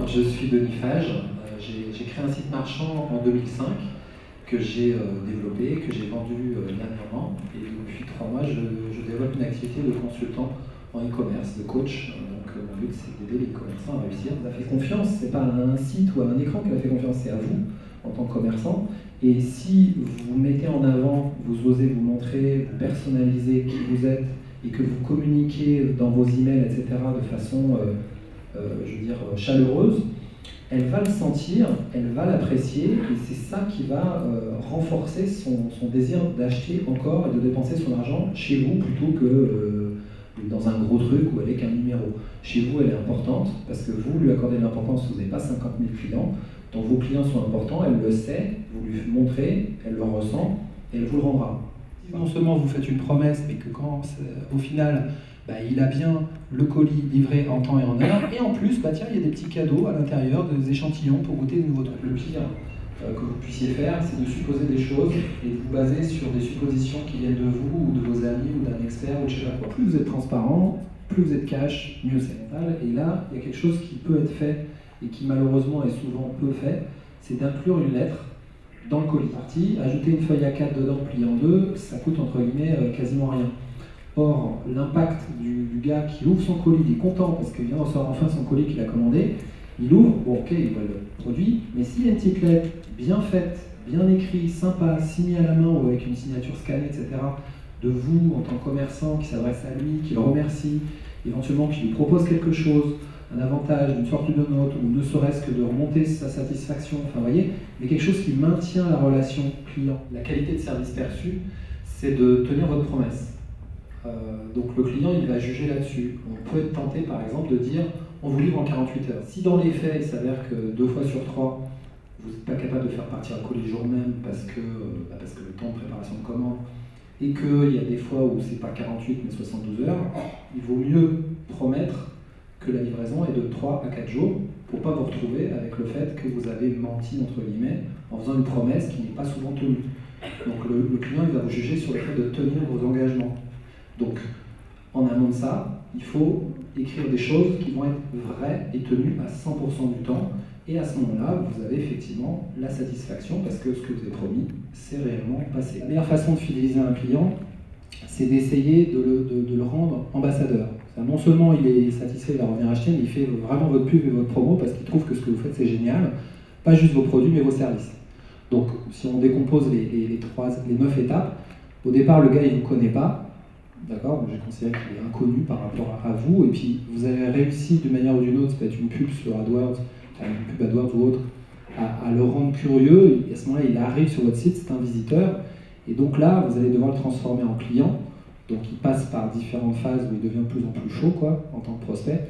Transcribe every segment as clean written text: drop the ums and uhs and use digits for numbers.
Bonjour, je suis Denis Fage. J'ai créé un site marchand en 2005 que j'ai développé, que j'ai vendu dernièrement. Et depuis 3 mois, je développe une activité de consultant en e-commerce, de coach. Donc mon but, c'est d'aider les commerçants à réussir. Vous avez fait confiance, c'est pas un site ou un écran qui a fait confiance, c'est à vous en tant que commerçant. Et si vous mettez en avant, vous osez vous montrer, vous personnalisez qui vous êtes et que vous communiquez dans vos emails, etc., de façon je veux dire, chaleureuse, elle va le sentir, elle va l'apprécier, et c'est ça qui va renforcer son désir d'acheter encore et de dépenser son argent chez vous plutôt que dans un gros truc ou avec un numéro. Chez vous, elle est importante parce que vous lui accordez de l'importance, vous n'avez pas 50 000 clients, donc vos clients sont importants, elle le sait, vous lui montrez, elle le ressent et elle vous le rendra. Non seulement vous faites une promesse, mais que quand au final, il a bien le colis livré en temps et en heure, et en plus, tiens, il y a des petits cadeaux à l'intérieur, des échantillons pour goûter de nouveaux trucs. Le pire que vous puissiez faire, c'est de supposer des choses et de vous baser sur des suppositions qui viennent de vous, ou de vos amis, ou d'un expert, ou de je sais pas quoi. Plus vous êtes transparent, plus vous êtes cash, mieux c'est. Et là, il y a quelque chose qui peut être fait, et qui malheureusement est souvent peu fait, c'est d'inclure une lettre dans le colis. Ajouter une feuille A4 dedans, pliée en deux, ça coûte entre guillemets quasiment rien. Or, l'impact du gars qui ouvre son colis, il est content parce qu'il vient de recevoir enfin son colis qu'il a commandé, il ouvre, bon ok, il voit le produit, mais s'il y a une petite lettre bien faite, bien écrite, sympa, signée à la main ou avec une signature scannée, etc., de vous en tant que commerçant qui s'adresse à lui, qui le remercie, éventuellement qui lui propose quelque chose, un avantage, une sorte de note, ou ne serait-ce que de remonter sa satisfaction, enfin vous voyez, mais quelque chose qui maintient la relation client. La qualité de service perçu, c'est de tenir votre promesse. Donc le client, il va juger là-dessus. On peut être tenté par exemple de dire on vous livre en 48 heures. Si dans les faits, il s'avère que 2 fois sur 3, vous n'êtes pas capable de faire partir un colis le jour même parce que le temps de préparation de commande, et qu'il y a des fois où c'est pas 48 mais 72 heures, il vaut mieux promettre que la livraison est de 3 à 4 jours pour ne pas vous retrouver avec le fait que vous avez menti entre guillemets en faisant une promesse qui n'est pas souvent tenue. Donc le client, il va vous juger sur le fait de tenir vos engagements. Donc, en amont de ça, il faut écrire des choses qui vont être vraies et tenues à 100% du temps. Et à ce moment-là, vous avez effectivement la satisfaction parce que ce que vous avez promis, c'est réellement passé. La meilleure façon de fidéliser un client, c'est d'essayer de le rendre ambassadeur. Non seulement il est satisfait, il va revenir acheter, mais il fait vraiment votre pub et votre promo parce qu'il trouve que ce que vous faites, c'est génial. Pas juste vos produits, mais vos services. Donc, si on décompose les 9 étapes, au départ, le gars, il ne vous connaît pas. D'accord, j'ai considéré qu'il est inconnu par rapport à vous, et puis vous avez réussi d'une manière ou d'une autre, ça peut être une pub sur AdWords, une pub AdWords ou autre, à le rendre curieux, et à ce moment-là, il arrive sur votre site, c'est un visiteur, et donc là, vous allez devoir le transformer en client, donc il passe par différentes phases où il devient de plus en plus chaud, quoi, en tant que prospect,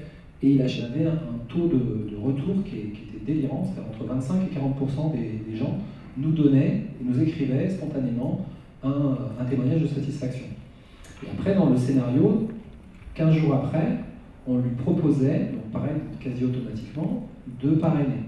et il achète. Il avait un taux de retour qui était délirant, c'est-à-dire entre 25 et 40% des gens nous donnaient, et nous écrivaient spontanément un témoignage de satisfaction. Et après, dans le scénario, 15 jours après, on lui proposait, donc pareil, quasi automatiquement, de parrainer.